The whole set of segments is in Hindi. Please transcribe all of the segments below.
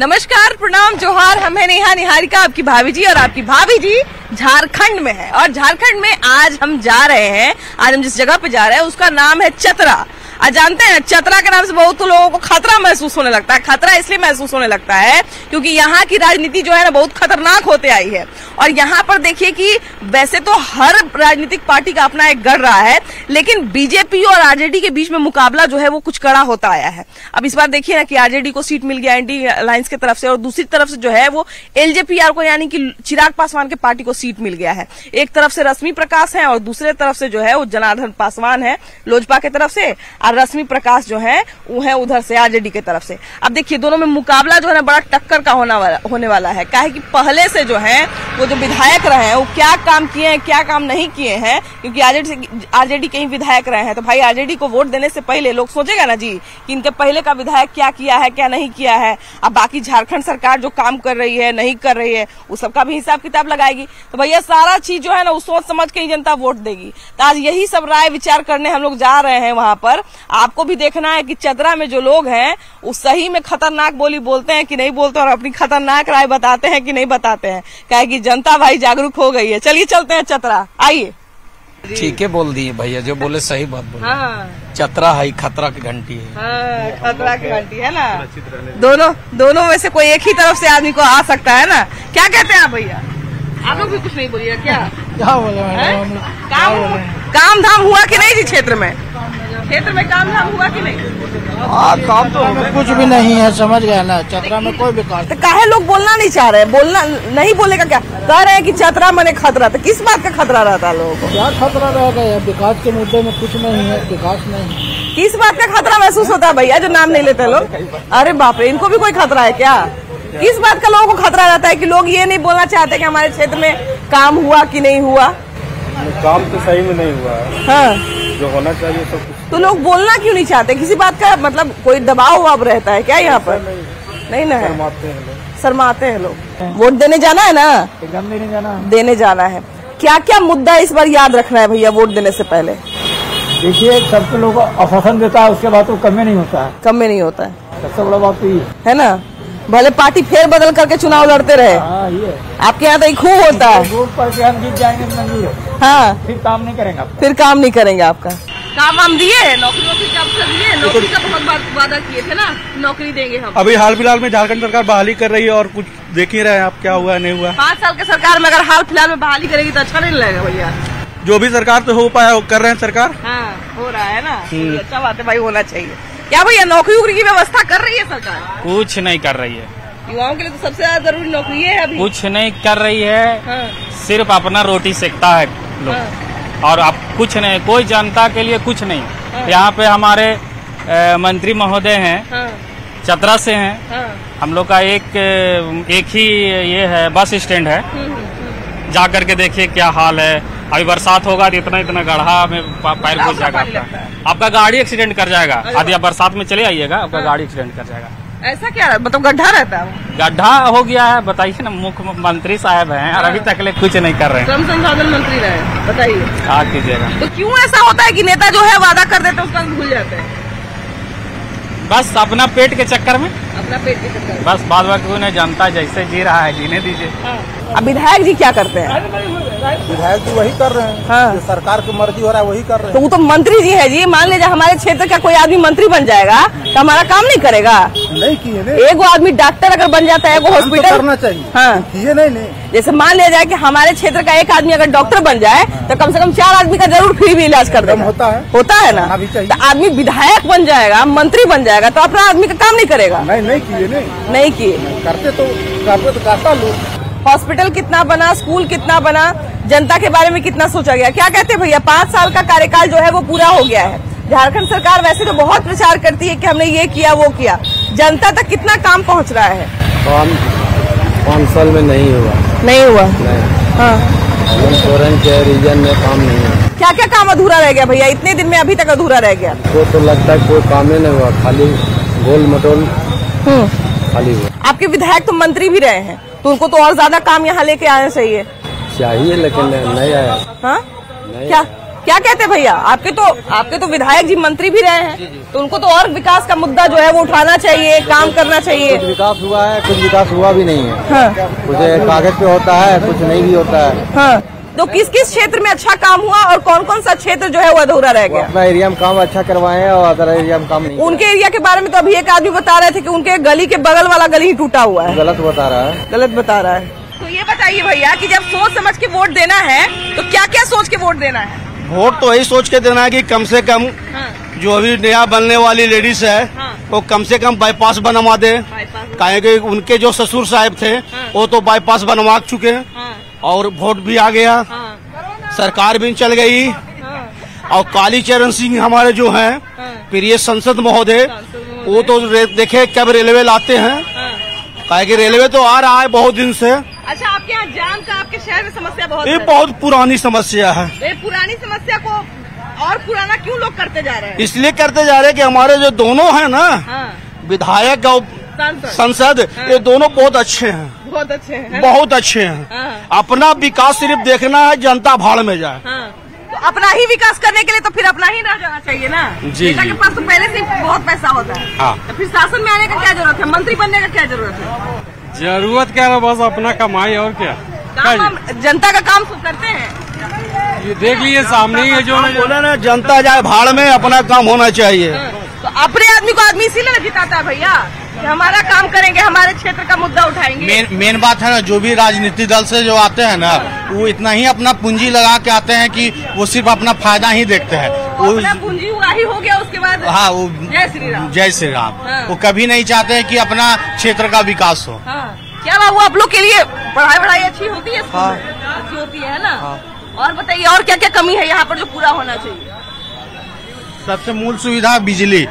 नमस्कार, प्रणाम, जोहार। हम है नेहा निहारिका, आपकी भाभी जी, और आपकी भाभी जी झारखंड में है। और झारखंड में आज हम जा रहे हैं, आज हम जिस जगह पे जा रहे हैं उसका नाम है चतरा। आज जानते हैं चतरा के नाम से बहुत लोगों को खतरा महसूस होने लगता है। खतरा इसलिए महसूस होने लगता है क्योंकि यहाँ की राजनीति जो है ना बहुत खतरनाक होते आई है। और यहाँ पर देखिए कि वैसे तो हर राजनीतिक पार्टी का अपना एक गढ़ रहा है, लेकिन बीजेपी और आरजेडी के बीच में मुकाबला जो है वो कुछ कड़ा होता आया है। अब इस बार देखिए ना कि आरजेडी को सीट मिल गया एनडी अलायंस की तरफ से, और दूसरी तरफ से जो है वो एलजेपीआर को यानी कि चिराग पासवान के पार्टी को सीट मिल गया है। एक तरफ से रश्मि प्रकाश है और दूसरे तरफ से जो है वो जनार्दन पासवान है लोजपा की तरफ से, और रश्मि प्रकाश जो है वो है उधर से आरजेडी की तरफ से। अब देखिए दोनों में मुकाबला जो है ना बड़ा टक्कर का होने वाला है। काहे कि पहले से जो है वो जो विधायक रहे हैं वो क्या काम किए हैं क्या काम नहीं किए हैं, क्योंकि आरजेडी के ही विधायक रहे हैं। तो भाई आरजेडी को वोट देने से पहले लोग सोचेगा ना जी कि इनके पहले का विधायक क्या किया है क्या नहीं किया है। अब बाकी झारखंड सरकार जो काम कर रही है नहीं कर रही है उस सबका भी हिसाब किताब लगाएगी। तो भैया सारा चीज जो है ना वो सोच समझ के ही जनता वोट देगी। तो आज यही सब राय विचार करने हम लोग जा रहे हैं वहां पर। आपको भी देखना है कि चतरा में जो लोग हैं वो सही में खतरनाक बोली बोलते हैं कि नहीं बोलते, और अपनी खतरनाक राय बताते हैं कि नहीं बताते हैं। क्या कि जनता भाई जागरूक हो गई है। चलिए चलते हैं चतरा, आइए। ठीक है बोल दिए भैया, जो बोले सही बात बोले। हाँ। चतरा है, खतरा की घंटी है। हाँ, खतरा की घंटी है ना। दोनों में से कोई एक ही तरफ से आदमी को आ सकता है ना। क्या कहते हैं आप भैया? आप लोग भी कुछ नहीं बोलिएगा क्या बोले? काम धाम हुआ कि नहीं जी क्षेत्र में? क्षेत्र में काम धाम हुआ कि नहीं? काम तो कुछ भी नहीं है, समझ गया ना। चतरा में कोई विकास तो काहे लोग बोलना नहीं चाह रहे? बोलना नहीं बोलेगा क्या? कह रहे हैं कि चतरा मने खतरा। तो किस बात का खतरा रहता है लोगों को? क्या खतरा रहेगा? विकास के मुद्दे में कुछ नहीं है, विकास नहीं। किस बात का खतरा महसूस होता है भैया जो नाम नहीं लेते लोग? अरे बाप रे, इनको भी कोई खतरा है क्या? किस बात का लोगों को खतरा रहता है कि लोग ये नहीं बोलना चाहते कि हमारे क्षेत्र में काम हुआ कि नहीं हुआ? काम तो सही में नहीं हुआ है। हाँ। जो होना चाहिए सब कुछ। तो लोग बोलना क्यों नहीं चाहते? किसी बात का मतलब कोई दबाव वबाव रहता है क्या यहाँ पर? नहीं ना, शर्माते हैं लोग। वोट देने जाना है ना? देने जाना है। क्या क्या मुद्दा इस बार याद रखना है भैया वोट देने से पहले? देखिए, सबके लोग आश्वासन देता है, उसके बाद तो कम में नहीं होता है। कम में नहीं होता है, सबसे बड़ा बात तो है ना। भले पार्टी फेर बदल करके चुनाव लड़ते रहे। ये आपके यहाँ तो एक खूब होता है। वोट पर के हम जीत जाएंगे, हाँ, फिर काम नहीं करेंगे। फिर काम नहीं करेंगे आपका। काम हम दिए, नौकरी का अवसर दिए, नौकरी का बहुत वादा किए थे ना, नौकरी देंगे हम। अभी हाल फिलहाल में झारखंड सरकार बहाली कर रही है और कुछ देख ही रहे हैं आप क्या हुआ नहीं हुआ। 5 साल के सरकार में अगर हाल फिलहाल में बहाली करेगी तो अच्छा नहीं लगेगा भैया। जो भी सरकार तो हो पाया वो कर रहे हैं सरकार। हाँ, हो रहा है ना। अच्छा बात है भाई, होना चाहिए। क्या भैया नौकरी वोकरी की व्यवस्था कर रही है सरकार? कुछ नहीं कर रही है। युवाओं के लिए तो सबसे ज्यादा जरूरी नौकरी है अभी। कुछ नहीं कर रही है। हाँ। सिर्फ अपना रोटी सेकता है लोग। हाँ। और अब कुछ नहीं, कोई जनता के लिए कुछ नहीं। हाँ। यहाँ पे हमारे मंत्री महोदय हैं। हाँ। चतरा से हैं। हाँ। हम लोग का एक ही ये है बस स्टैंड है। जा करके देखिए क्या हाल है। अभी बरसात होगा तो इतना गड्ढा में पैर घुस जाएगा आपका गाड़ी एक्सीडेंट कर जाएगा। यदि आप बरसात में चले आइएगा आपका गाड़ी एक्सीडेंट कर जाएगा। ऐसा क्या मतलब गड्ढा रहता है? गड्ढा हो गया है, बताइए ना। मुख्यमंत्री साहब हैं और अभी तक कुछ नहीं कर रहे हैं। श्रम संसाधन मंत्री रहे, बताइए क्या कीजिएगा। तो क्यों ऐसा होता है कि नेता जो है वादा कर देते हैं उसका भूल जाते हैं? बस अपना पेट के चक्कर में, अपना पेट के चक्कर में। बस बाद बाकी उन्हें जनता जैसे जी रहा है जीने दीजिए। अब विधायक जी क्या करते हैं? विधायक जी वही कर रहे हैं। हाँ। जो सरकार की मर्जी हो रहा है वही कर रहे हैं। तो वो तो मंत्री जी है जी। मान लीजिए हमारे क्षेत्र का कोई आदमी मंत्री बन जाएगा तो हमारा काम नहीं करेगा? नहीं किए। एक आदमी डॉक्टर अगर बन जाता है, एक हॉस्पिटल करना चाहिए। हाँ, किए नहीं। जैसे मान लिया जाए कि हमारे क्षेत्र का एक आदमी अगर डॉक्टर बन जाए तो कम से कम 4 आदमी का जरूर फ्री भी इलाज कर देगा। होता है ना। तो आदमी विधायक बन जाएगा, मंत्री बन जाएगा तो अपना आदमी का काम नहीं करेगा? नहीं किए। करते तो करता लोग। हॉस्पिटल कितना बना, स्कूल कितना बना, जनता के बारे में कितना सोचा गया? क्या कहते हैं भैया? 5 साल का कार्यकाल जो है वो पूरा हो गया है। झारखंड सरकार वैसे तो बहुत प्रचार करती है कि हमने ये किया वो किया। जनता तक कितना काम पहुंच रहा है? 5 साल में नहीं हुआ। हाँ। के रीजन में काम नहीं हुआ। क्या क्या काम अधूरा रह गया भैया? इतने दिन में अभी तक अधूरा रह गया। वो तो लगता है कोई काम ही नहीं हुआ, खाली गोल मटोल खाली हुआ। आपके विधायक तो मंत्री भी रहे हैं तो उनको तो और ज्यादा काम यहाँ लेके आना चाहिए। लेकिन नहीं आया। हाँ? क्या क्या कहते हैं भैया? आपके तो विधायक जी मंत्री भी रहे हैं, तो उनको तो और विकास का मुद्दा जो है वो उठाना चाहिए, काम करना चाहिए। कुछ विकास हुआ है, कुछ विकास हुआ भी नहीं है। हाँ। कुछ कागज पे होता है, कुछ नहीं भी होता है। हाँ। तो किस किस क्षेत्र में अच्छा काम हुआ और कौन कौन सा क्षेत्र जो है वो अधूरा रह गया? अपना एरिया में काम अच्छा करवाए हैं और अदर एरिया में काम नहीं। उनके एरिया के बारे में तो अभी एक आदमी बता रहे थे कि उनके गली के बगल वाला गली ही टूटा हुआ है। गलत बता रहा है, गलत बता रहा है। तो ये बताइए भैया कि जब सोच समझ के वोट देना है तो क्या क्या सोच के वोट देना है? वोट तो यही सोच के देना है कि कम से कम जो अभी नया बनने वाली लेडीज है वो कम से कम बाईपास बनवा दे। काहे कि उनके जो ससुर साहब थे वो तो बाईपास बनवा चुके हैं और वोट भी आ गया, सरकार भी चल गई। और कालीचरण सिंह हमारे जो हैं प्रिय संसद महोदय, वो तो देखे कब रेलवे लाते हैं, काहे कि रेलवे तो आ रहा है बहुत दिन से। अच्छा, आपके यहाँ जाम का आपके शहर में समस्या बहुत ये है। बहुत पुरानी समस्या है। ये पुरानी समस्या को और पुराना क्यों लोग करते जा रहे हैं? इसलिए करते जा रहे हैं कि हमारे जो दोनों हैं ना, विधायक और संसद, ये दोनों बहुत अच्छे हैं, बहुत अच्छे हैं, बहुत अच्छे हैं। अपना विकास सिर्फ देखना है, जनता भाड़ में जाए। तो अपना ही विकास करने के लिए तो फिर अपना ही रह जाना चाहिए ना। जी, नेता के पास तो पहले से बहुत पैसा होता है। हाँ। तो फिर शासन में आने का क्या जरूरत है? मंत्री बनने का क्या जरूरत है? जरूरत क्या है, बस अपना कमाई और क्या। काम हम जनता का काम तो करते हैं। ये देख लिए सामने ही है जो बोले ना, जनता जाए भाड़ में, अपना काम होना चाहिए। तो अपने आदमी को आदमी इसीलिए जिताता है भैया कि हमारा काम करेंगे, हमारे क्षेत्र का मुद्दा उठाएंगे। मेन बात है ना, जो भी राजनीतिक दल से जो आते हैं ना, वो इतना ही अपना पूंजी लगा के आते हैं कि वो सिर्फ अपना फायदा ही देखते हैं। वो अपना पूंजी हुआ ही हो गया, उसके बाद हाँ, वो जय श्री राम, जय श्री राम। हाँ। वो कभी नहीं चाहते हैं कि अपना क्षेत्र का विकास हो। हाँ। क्या बाबू, आप लोग के लिए पढ़ाई अच्छी होती है? हाँ। अच्छी होती है ना। हाँ। और बताइए, और क्या क्या कमी है यहाँ पर जो पूरा होना चाहिए? सबसे मूल सुविधा बिजली।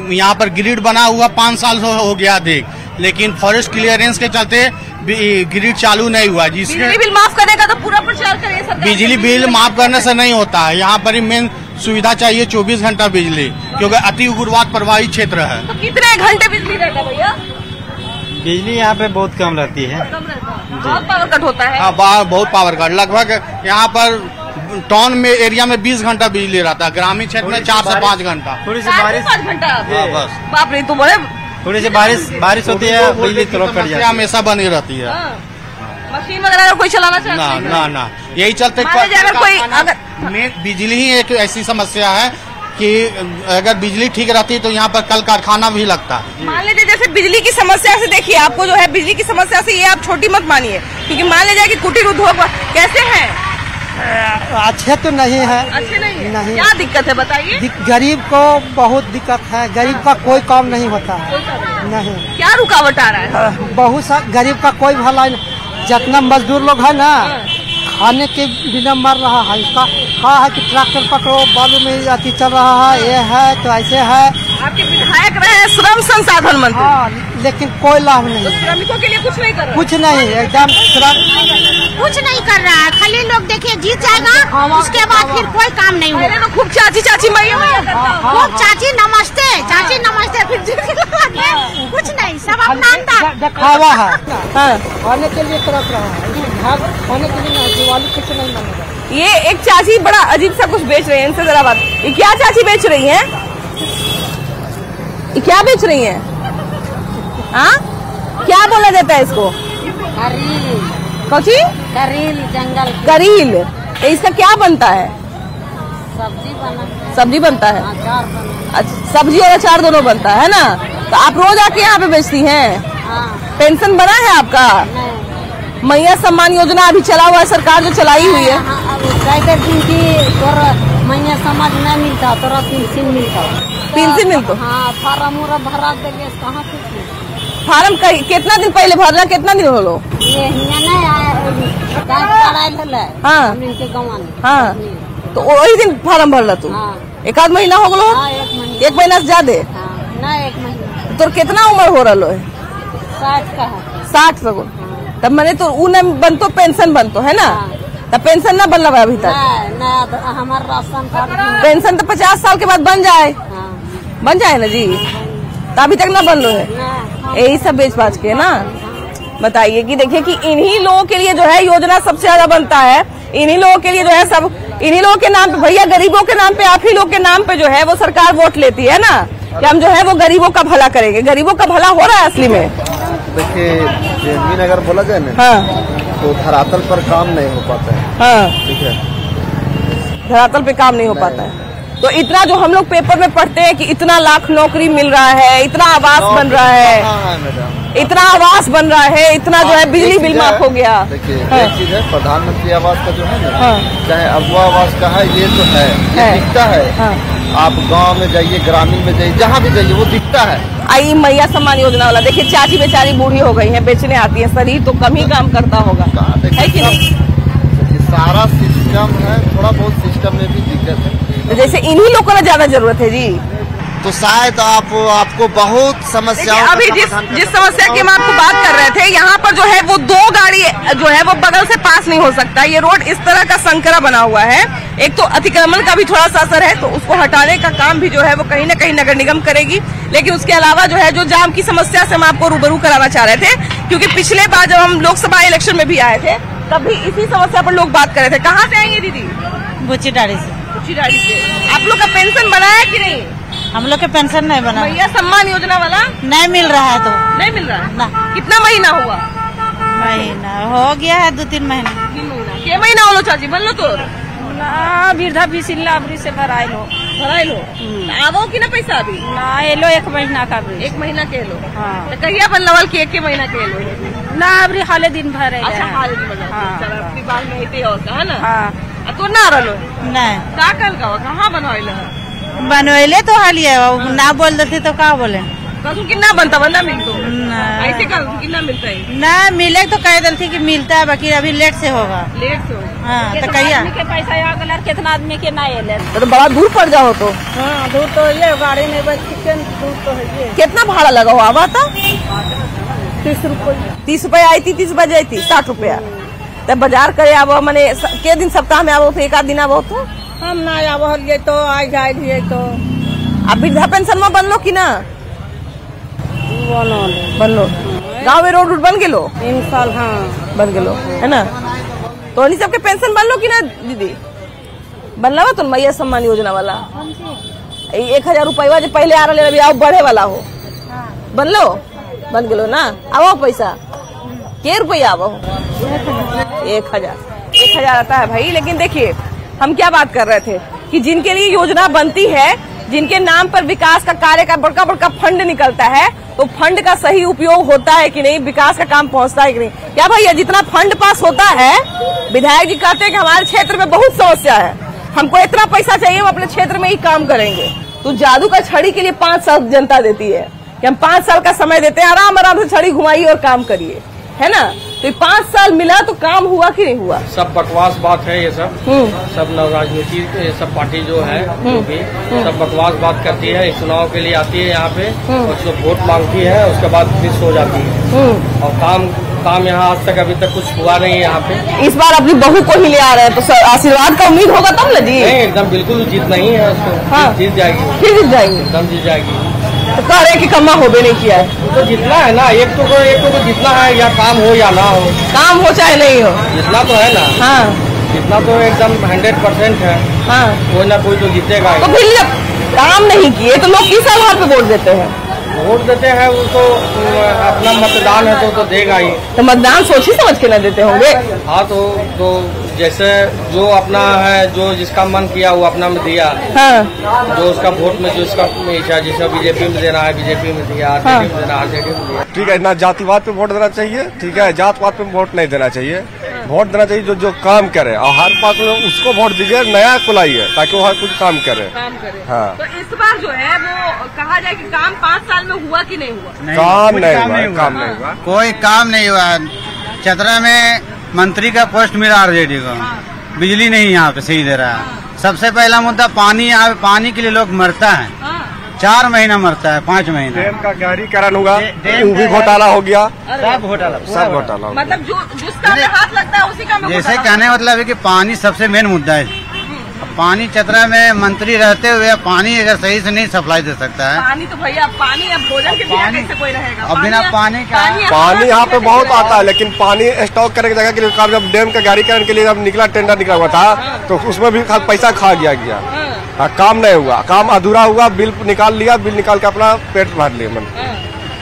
यहाँ पर ग्रिड बना हुआ 5 साल हो गया देख, लेकिन फॉरेस्ट क्लियरेंस के चलते ग्रिड चालू नहीं हुआ। जिसके बिजली बिल माफ करने का तो पूरा प्रचार करिए सरकार। बिजली बिल माफ करने से नहीं होता है, यहाँ पर ही मेन सुविधा चाहिए 24 घंटा बिजली, क्योंकि अति उग्रवाद प्रभावित क्षेत्र है। तो कितने घंटे बिजली रहता है भैया? बिजली यहाँ पे बहुत कम रहती है। कम रहता है, बहुत पावर कट होता है। हाँ, बहुत पावर कट, लगभग यहाँ पर टाउन में एरिया में 20 घंटा बिजली रहता है, ग्रामीण क्षेत्र में 4 से 5 घंटा। थोड़ी सी बारिश, 5 घंटा। हाँ, बस। बाप रे, तो बड़े थोड़ी सी बारिश होती है, बिजली तुरंत कट जाती है। हमेशा बनी रहती है। मशीन वगैरह अगर कोई चलाना चाहता ना है ना ना, यही चलते अगर कोई अगर बिजली ही एक ऐसी समस्या है कि अगर बिजली ठीक रहती तो यहाँ पर कल कारखाना भी लगता है। मान लीजिए जैसे बिजली की समस्या से, देखिए आपको जो है बिजली की समस्या से ये आप छोटी मत मानिए, क्योंकि मान लीजिए कि कुटीर उद्योग कैसे हैं? अच्छे तो नहीं है। अच्छे नहीं है? नहीं। क्या दिक्कत है बताइए? गरीब को बहुत दिक्कत है, गरीब का कोई काम नहीं होता है। नहीं। क्या रुकावट आ रहा है? बहुत सा गरीब का कोई भला नहीं। जितना मजदूर लोग है ना, खाने के बिना मर रहा है। इसका कहा है कि ट्रैक्टर पकड़ो, बालू में अति चल रहा है, ये है तो ऐसे है। आपके विधायक रहे श्रम संसाधन मंत्री। हाँ, लेकिन कोई लाभ नहीं। तो श्रमिकों के लिए कुछ नहीं कर रहा? कुछ नहीं, एकदम कुछ नहीं कर रहा है। खाली लोग देखिए जीत जाएगा, उसके बाद फिर कोई काम नहीं होगा। तो खूब चाची चाची मैया खूब चाची नमस्ते, चाची नमस्ते, फिर कुछ नहीं, सब अपना अंदर दिखावा है। खाने के लिए तरफ रहा है, खाने के लिए नहीं, दिवाली कुछ नहीं मानेगा। ये एक चाची बड़ा अजीब सा कुछ बेच रही है, इनसे जरा बात। ये क्या चाची बेच रही है? ये क्या बेच रही है? हाँ, क्या बोला जाता है इसको? कौची? करील, जंगल करील। इसका क्या बनता है? सब्जी बनता है। अच्छा, सब्जी और अचार दोनों बनता है ना? तो आप रोज आके यहाँ पे बेचती हैं? पेंशन बना है आपका? मैया सम्मान योजना अभी चला हुआ है, सरकार जो चलाई हुई है। मैया समाज नहीं मिलता, तोरा पेंशन मिलता। पेंशन मिलता? हाँ, फार्म भरा देंगे, कहाँ से? फार्म कितना दिन पहले भरना, कितना दिन हो लो? ये हाँ हाँ, तो वही दिन फार्म भरला तू? एक आध महीना हो गलो? 1 महीना से ज्यादा? ना, 1 महीना। तो कितना उम्र हो रहा है? 60 का है। 60 सगो? तब मैंने तो उ न बनतो, पेंशन बनतो है ना? तब पेंशन ना बनला अभी तक? ना, हमारा राशन कार्ड पेंशन तो 50 साल के बाद बन जाए। बन जाए ना जी? तो अभी तक ना बन लो है? यही सब बेच बाच के ना। बताइए कि देखिए कि इन्हीं लोगों के लिए जो है योजना सबसे ज्यादा बनता है, इन्हीं लोगों के लिए जो है सब इन्हीं लोगों के नाम पे भैया, गरीबों के नाम पे, आप ही लोग के नाम पे जो है वो सरकार वोट लेती है ना, कि हम जो है वो गरीबों का भला करेंगे। गरीबों का भला हो रहा है असली में? देखिए, जेनविन अगर बोला जाए ना, हाँ, तो धरातल पर काम नहीं हो पाता है। हाँ, ठीक है, धरातल पे काम नहीं हो पाता है। तो इतना जो हम लोग पेपर में पढ़ते हैं कि इतना लाख नौकरी मिल रहा है, इतना आवास बन रहा है, इतना आवास बन रहा है, इतना जो है बिजली बिल माफ हो गया। देखिए, हाँ। एक चीज है, प्रधानमंत्री आवास का जो है ना, हाँ। चाहे अगवा आवास का है, ये तो है, ये दिखता है। हाँ। आप गांव में जाइए, ग्रामीण में जाइए, जहाँ भी जाइए वो दिखता है। आई मैया सम्मान योजना वाला देखिए, चाची बेचारी बूढ़ी हो गई है, बेचने आती है, शरीर तो कम ही काम करता होगा, है कि नहीं? सारा सिस्टम है, थोड़ा बहुत सिस्टम में भी दिक्कत है। तो जैसे इन्हीं लोगों को ज्यादा जरूरत है जी, तो शायद आपको बहुत समस्याओं अभी जिस समस्या की हम आपको बात कर रहे थे, यहाँ पर जो है वो 2 गाड़ी जो है वो बगल से पास नहीं हो सकता। ये रोड इस तरह का संकरा बना हुआ है। एक तो अतिक्रमण का भी थोड़ा सा असर है, तो उसको हटाने का काम भी जो है वो कहीं न कहीं नगर निगम करेगी। लेकिन उसके अलावा जो है जो जाम की समस्या से हम आपको रूबरू कराना चाह रहे थे, क्योंकि पिछले बार जब हम लोकसभा इलेक्शन में भी आए थे तब भी इसी समस्या पर लोग बात कर रहे थे। कहाँ से आएंगे दीदी? बुच्चीडाड़ी से। बुच्चीडाड़ी से। आप लोग का पेंशन बना है कि नहीं? हम लोग के पेंशन नहीं बना, भैया सम्मान योजना वाला नहीं मिल रहा है। तो नहीं मिल रहा है ना। कितना महीना हुआ? महीना हो गया है, 2-3 महीना। 3 महीना। क्या महीना होलो चाची बन लो तो वृद्धा भी सिल्लावरी से भराई लो। आवो की ना पैसा अभी ना एलो 1 महीना का भी। 1 महीना के लो। हाँ। तो कहिया बन लवल की 1 महीना के लो ना अभी हाले दिन भर है। अच्छा हाल की वजह हाँ। से अपनी बाल में इते और का है ना। हाँ। तो ना रलो नहीं का कल का कहाँ बनवाइल है? बनवेले तो हालिए ना बोल देते तो क्या बोले। कसू कितना बनता बंदा मिलतो ऐसे का कितना मिलता है? ना मिले तो कह देती कि मिलता है, बाकी अभी लेट से होगा। लेट से होगा। हाँ, तो कहिया के पैसा आ गया, कितना आदमी के ना एले। तो बड़ा दूर पड़ जाओ तो। हाँ दूर तो ये गाड़ी नहीं बच, दूर तो है ये। कितना भाड़ा लगा हो आवा था? 30 रुपये। 30 रुपया आई थी, 30 बजे आई थी, 60 रुपया। तब बाजार करे आवो मने के दिन सप्ताह में आवो तो 1 आध दिन आवो तो हम ना आवो ये तो आ जाए तो। आप वृद्धा पेंशन में बन लो की ना? बन लो। गाँव में रोड बन गेलो 3 साल। हाँ बन गेलो है ना। तो इन सबके पेंशन बन लो की ना दीदी? बन लो तुम मैया सम्मान योजना वाला 1000 रुपया जो पहले आ रहा है बढ़े वाला हो, बन लो बन गेलो ना। आवो पैसा के रुपया आवो? 1000 आता है भाई। लेकिन देखिए हम क्या बात कर रहे थे कि जिनके लिए योजना बनती है, जिनके नाम पर विकास का कार्य का बड़का बड़का फंड निकलता है, तो फंड का सही उपयोग होता है कि नहीं, विकास का काम पहुंचता है कि नहीं? क्या भैया जितना फंड पास होता है, विधायक जी कहते हैं कि हमारे क्षेत्र में बहुत समस्या है, हमको इतना पैसा चाहिए, हम अपने क्षेत्र में ही काम करेंगे। तो जादू का छड़ी के लिए 5 साल जनता देती है कि हम 5 साल का समय देते हैं, आराम आराम से छड़ी घुमाइए और काम करिए, है ना। तो 5 साल मिला तो काम हुआ कि नहीं हुआ? सब बकवास बात है ये सब नव राजनीति सब पार्टी जो है जो भी सब बकवास बात करती है। चुनाव के लिए आती है यहाँ पे और जो वोट मांगती है उसके बाद फिर सो जाती है। और काम यहाँ आज तक अभी तक कुछ हुआ नहीं है यहाँ पे। इस बार अपनी बहू को ही ले आ रहे हैं तो आशीर्वाद का उम्मीद होगा तब ना जी? नहीं एकदम बिल्कुल जीत नहीं है उसको। हाँ। जीत जाएगी, फिर जीत जाएगी, एकदम जीत जाएगी। तो कह रहे कि कमा हो भी नहीं किया है। तो जितना है ना, एक तो जितना है, या काम हो या ना हो, काम हो चाहे नहीं हो, जितना तो है ना। हाँ जितना तो एकदम 100% है। हाँ कोई ना कोई तो जीतेगा। तो फिर जब काम नहीं किए तो लोग किस आधार पे वोट देते हैं? वोट देते हैं वो तो अपना मतदान है तो देगा ही। तो मतदान सोची समझ के न देते होंगे। हाँ तो जैसे जो अपना है, जो जिसका मन किया वो अपना में दिया। हाँ। जो उसका वोट में जो इसका इच्छा, जिसका बीजेपी में देना है बीजेपी में दिया, आरजेडी में देना आरजेडी में दिया। ठीक है, ना जातिवाद पे वोट देना चाहिए, ठीक है, जातवाद पे वोट नहीं देना चाहिए। वोट देना चाहिए जो काम करे, और हर बात में उसको वोट दीजिए, नया को लाइए ताकि वो हर कुछ काम करे। हाँ। तो इस बार जो है वो कहा जाए कि काम 5 साल में हुआ कि नहीं हुआ? काम नहीं हुआ। कोई काम नहीं हुआ। चतरा में मंत्री का पोस्ट मिला आरजेडी को, बिजली नहीं यहाँ पे सही दे रहा है। सबसे पहला मुद्दा पानी, यहाँ पानी के लिए लोग मरता है, 4 महीना मरता है, 5 महीना। डैम का गहरीकरण होगा, वो भी घोटाला हो गया, सब घोटाला। मतलब जो जिसका हाथ लगता है उसी का जैसे कहने मतलब है कि पानी सबसे मेन मुद्दा है। पानी चतरा में मंत्री रहते हुए पानी अगर सही से नहीं सप्लाई दे सकता है। पानी तो भैया पानी अब भोजन के बिना कैसे कोई रहेगा? अब बिना पानी का पानी यहाँ पे बहुत आता है, लेकिन पानी स्टॉक करने की जगह के लिए जब डैम का गाड़ीकरण के लिए जब निकला टेंडर निकला हुआ था तो उसमें भी पैसा खा गया। काम नहीं हुआ, काम अधूरा हुआ, बिल निकाल लिया, बिल निकाल के अपना पेट भर लिया मन।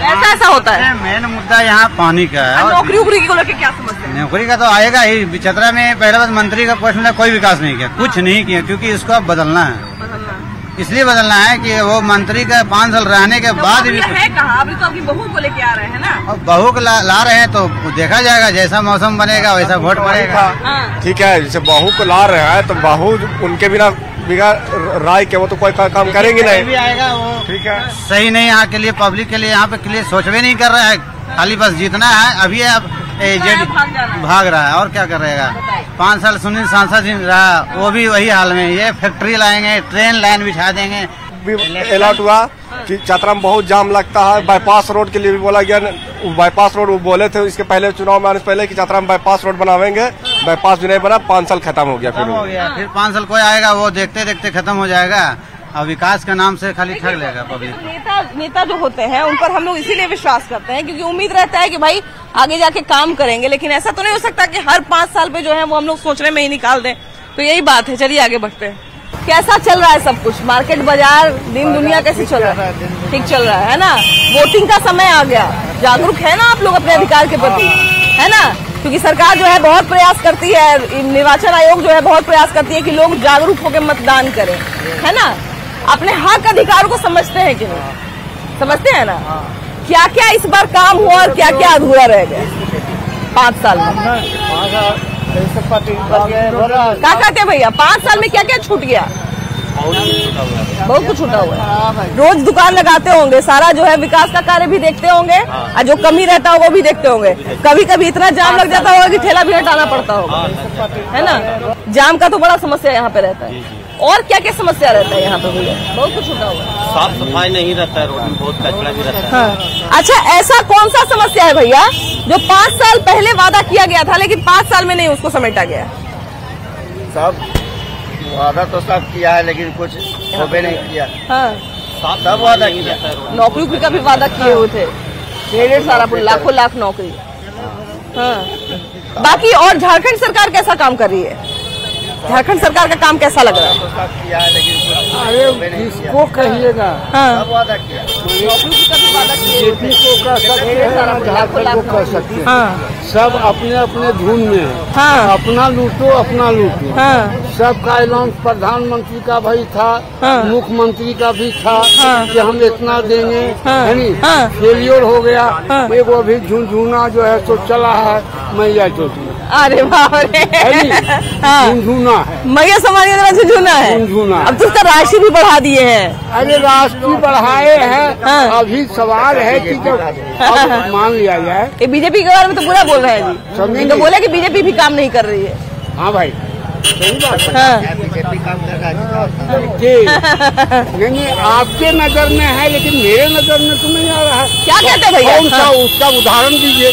ऐसा होता है। मेन मुद्दा यहाँ पानी का है। नौकरी उकरी को लेकर क्या समझते हैं? नौकरी का तो आएगा ही। चतरा में पहले बार मंत्री का पोस्ट में कोई विकास नहीं किया, कुछ नहीं किया, क्योंकि इसको अब बदलना है। इसलिए बदलना है कि वो मंत्री का 5 साल रहने के बाद भी है कहाँ? अभी तो अपनी बहू को लेके आ रहे हैं ना। अब बहू को ला रहे हैं तो देखा जाएगा, जैसा मौसम बनेगा वैसा वोट पड़ेगा। ठीक है, जैसे बहू को ला रहे हैं तो बहू उनके बिना राय के वो तो कोई काम करेंगे नहीं। भी आएगा वो ठीक है, सही नहीं यहाँ के लिए, पब्लिक के लिए, यहाँ पे के लिए सोच भी नहीं कर रहा है, खाली बस जीतना है। अभी अब भाग रहा है और क्या करेगा। 5 साल सुनील सांसद रहा, वो भी वही हाल में। ये फैक्ट्री लाएंगे, ट्रेन लाइन बिछा देंगे। अलर्ट हुआ कि चतरा में बहुत जाम लगता है। बाईपास रोड के लिए भी बोला गया, बाईपास रोड वो बोले थे इसके पहले, चुनाव में आने से पहले कि चतरा में बाईपास रोड बनावेंगे। बाईपास भी नहीं बना, 5 साल खत्म हो गया। फिर 5 साल कोई आएगा वो देखते देखते खत्म हो जाएगा। अब विकास के नाम से खाली ठग लेगा पब्लिक। नेता जो होते हैं उन पर हम लोग इसीलिए विश्वास करते हैं क्योंकि उम्मीद रहता है कि भाई आगे जाके काम करेंगे, लेकिन ऐसा तो नहीं हो सकता कि हर 5 साल पे जो है वो हम लोग सोचने में ही निकाल दें। तो यही बात है, चलिए आगे बढ़ते हैं। कैसा चल रहा है सब कुछ? मार्केट बाजार दिन दुनिया कैसी चल रहा है? ठीक चल रहा है ना? वोटिंग का समय आ गया, जागरूक है ना आप लोग अपने अधिकार के प्रति, है ना? क्योंकि सरकार जो है बहुत प्रयास करती है, निर्वाचन आयोग जो है बहुत प्रयास करती है कि लोग जागरूक होकर मतदान करें, है ना? अपने हक अधिकारों को समझते हैं कि नहीं? समझते हैं ना? क्या क्या इस बार काम हुआ और क्या क्या अधूरा रह गया 5 साल में? क्या कहते हैं भैया, 5 साल में क्या क्या छूट गया? बहुत कुछ छूटा हुआ है। रोज दुकान लगाते होंगे, सारा जो है विकास का कार्य भी देखते होंगे और जो कमी रहता होगा वो भी देखते होंगे। कभी कभी इतना जाम लग जाता होगा कि ठेला भी हटाना पड़ता होगा, है ना? जाम का तो बड़ा समस्या यहाँ पे रहता है। और क्या क्या समस्या रहता है यहाँ पे भैया? बहुत कुछ छूटा हुआ है। साफ सफाई नहीं रहता है, रोड में बहुत कचरा भी रहता है। अच्छा, ऐसा कौन सा समस्या है भैया जो 5 साल पहले वादा किया गया था लेकिन 5 साल में नहीं उसको समेटा गया? सब वादा तो सब किया है लेकिन कुछ होबे नहीं किया। हाँ, सब वादा किया। नौकरी का भी वादा किए हुए थे, ढेर सारा लाखों लाख नौकरी। हाँ, बाकी और झारखंड सरकार कैसा काम कर रही है? झारखंड सरकार का काम कैसा लग रहा है? किया है लेकिन कुछ अरे किसको कहिएगा, हाँ, सब वादा किया। नौकरी का भी वादा किए हुए थे। को कह सकते हैं, झारखंड को कह सकते हैं। हाँ, सब अपने अपने धुन में है। हाँ, अपना लूटो अपना लूटो। हाँ, सबका ऐलान प्रधानमंत्री का भी था, हाँ, मुख्यमंत्री का भी था, हाँ, कि हम इतना देंगे, हाँ, है नहीं? हाँ, फेलियर हो गया। हाँ, एगो अभी झुनझुना जो है तो चला है मैया चौथी। अरे बाप रे, हाँ, झुनझुना है, मैया समाज की झुनझुना है। झुनझुना। अब तो उसका राशि भी बढ़ा दिए हैं। अरे राष्ट्रीय बढ़ाए हैं। हाँ, अभी सवाल है कि जब अब मान लिया जाए। ये बीजेपी के बारे में तो बुरा बोल रहे हैं जी, इनको बोले कि बीजेपी भी काम नहीं कर रही है। हाँ भाई, सही बात है। हाँ, बीजेपी काम कर रहा है। नहीं, आपके नजर में है लेकिन मेरे नजर में तो नहीं आ रहा है। क्या कहते हैं भैया? कौन सा उसका उदाहरण दीजिए।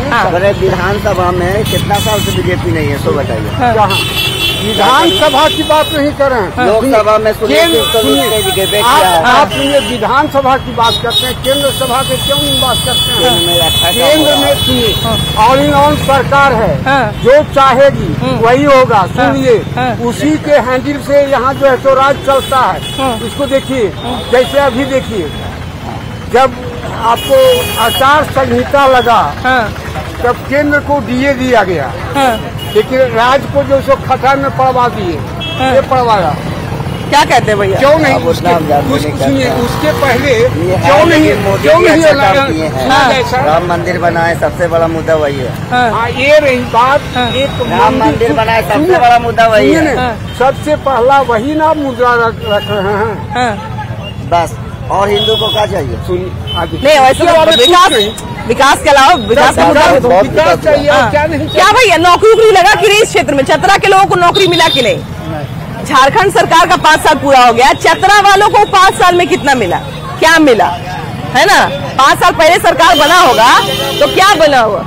हमारे विधानसभा में कितना साल से बीजेपी नहीं है, सो बताइए। कहाँ विधानसभा की बात नहीं करें, लोकसभा में आप सुनिए, विधानसभा की बात करते हैं, केंद्र सभा के क्यों नहीं बात करते हैं? केंद्र में सुनिए, ऑल इन ऑल सरकार है, जो चाहेगी वही होगा। सुनिए, उसी के हैंडल से यहाँ जो है तो राज चलता है। इसको देखिए, जैसे अभी देखिए, जब आपको आचार संहिता लगा तब केंद्र को डीए दिया गया, लेकिन राज्य को जो सो खटार में पड़वा दिए। ये पड़वाया क्या कहते हैं भैया? क्यों नहीं? उसके पहले क्यों नहीं राम मंदिर बनाए, सबसे बड़ा मुद्दा वही है। हाँ, ये रही बात। एक राम मंदिर बनाए, सबसे बड़ा मुद्दा वही है। सबसे पहला वही ना मुद्दा रख रहे हैं बस। और हिंदू को क्या चाहिए? नहीं, वैसे विकास के अलावा विकास का मुद्दा विकास चाहिए। क्या नहीं? क्या भैया, नौकरी उकरी लगा कि नहीं इस क्षेत्र में? चतरा के लोगों को नौकरी मिला कि नहीं? झारखंड सरकार का 5 साल पूरा हो गया, चतरा वालों को 5 साल में कितना मिला? क्या मिला, है ना? 5 साल पहले सरकार बना होगा तो क्या बना हुआ?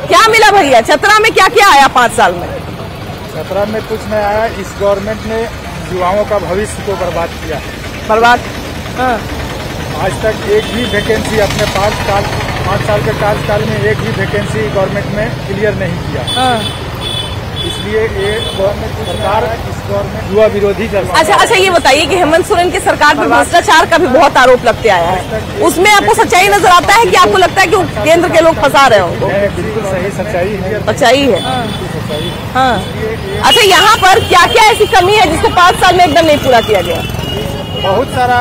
क्या मिला भैया चतरा में, क्या क्या आया 5 साल में? चतरा में कुछ नहीं आया। इस गवर्नमेंट ने युवाओं का भविष्य को बर्बाद किया। बर्बाद? हाँ। आज तक एक भी वैकेंसी अपने 5 साल के कार्यकाल में एक भी वैकेंसी गवर्नमेंट में क्लियर नहीं किया। हाँ। इसलिए ये गवर्नमेंट सरकार इस गवर्नमेंट युवा विरोधी चल। अच्छा, ये बताइए कि हेमंत सोरेन की सरकार पर भ्रष्टाचार का भी बहुत आरोप लगते आया है, उसमें आपको सच्चाई नजर आता है कि आपको लगता है कि केंद्र के लोग फंसा रहे होंगे? बिल्कुल सही सच्चाई है। सच्चाई है। हाँ। अच्छा, यहाँ पर क्या क्या ऐसी कमी है जिसको 5 साल में एकदम नहीं पूरा किया गया? बहुत सारा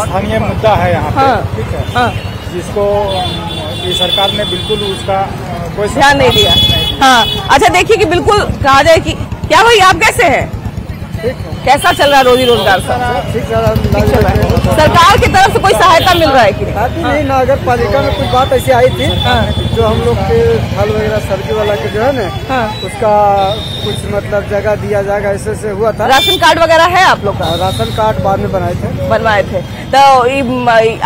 स्थानीय मुद्दा है यहाँ पे, ठीक है। हाँ। जिसको ये सरकार ने बिल्कुल उसका कोई ध्यान नहीं दिया। हाँ। अच्छा, देखिए कि बिल्कुल कहा जाए कि क्या भाई आप कैसे हैं? कैसा चल रहा है रोजी रोजगार? ठीक चल रहा है। सरकार की तरफ से कोई सहायता मिल रहा है कि नहीं? नगर पालिका में कुछ बात ऐसी आई थी जो हम लोग के फल वगैरह सब्जी वाला के जो है ना, उसका कुछ मतलब जगह दिया जाएगा, ऐसे हुआ था। राशन कार्ड वगैरह है आप लोग का? राशन कार्ड बाद में बनवाए थे। तो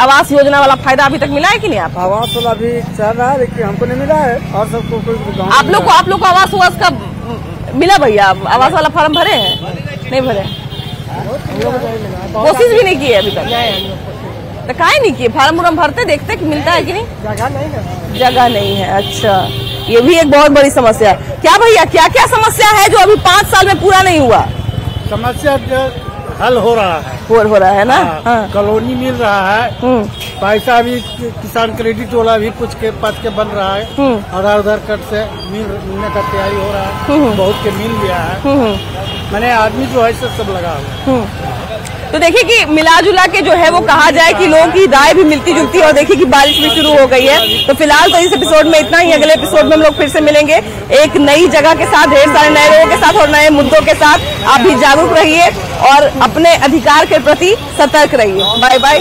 आवास योजना वाला फायदा अभी तक मिला है कि नहीं? आप आवास वाला अभी चल रहा है लेकिन हमको नहीं मिला है और सबको। आप लोग को आवास का मिला भैया? आवास वाला फॉर्म भरे हैं? नहीं भरे? कोशिश भी नहीं की है अभी तक? तो काहे नहीं किए? फार्म भरते देखते कि मिलता है कि नहीं? जगह नहीं है। अच्छा, ये भी एक बहुत बड़ी समस्या है। क्या भैया क्या क्या समस्या है जो अभी 5 साल में पूरा नहीं हुआ? समस्या हल हो रहा है। हो रहा है ना? हाँ। कॉलोनी मिल रहा है, पैसा भी किसान क्रेडिट वाला भी कुछ के पद के बन रहा है, आधार कार्ड से मिलने का तैयारी हो रहा है, बहुत के मिल गया है। मैंने आदमी जो है सब लगा हुआ। तो देखिए कि मिला जुला के जो है वो कहा जाए कि लोगों की राय भी मिलती जुलती है। और देखिए कि बारिश भी शुरू हो गई है। तो फिलहाल तो इस एपिसोड में इतना ही। अगले एपिसोड में हम लोग फिर से मिलेंगे एक नई जगह के साथ, ढेर सारे नए लोगों के साथ और नए मुद्दों के साथ। आप भी जागरूक रहिए और अपने अधिकार के प्रति सतर्क रहिए। Bye bye.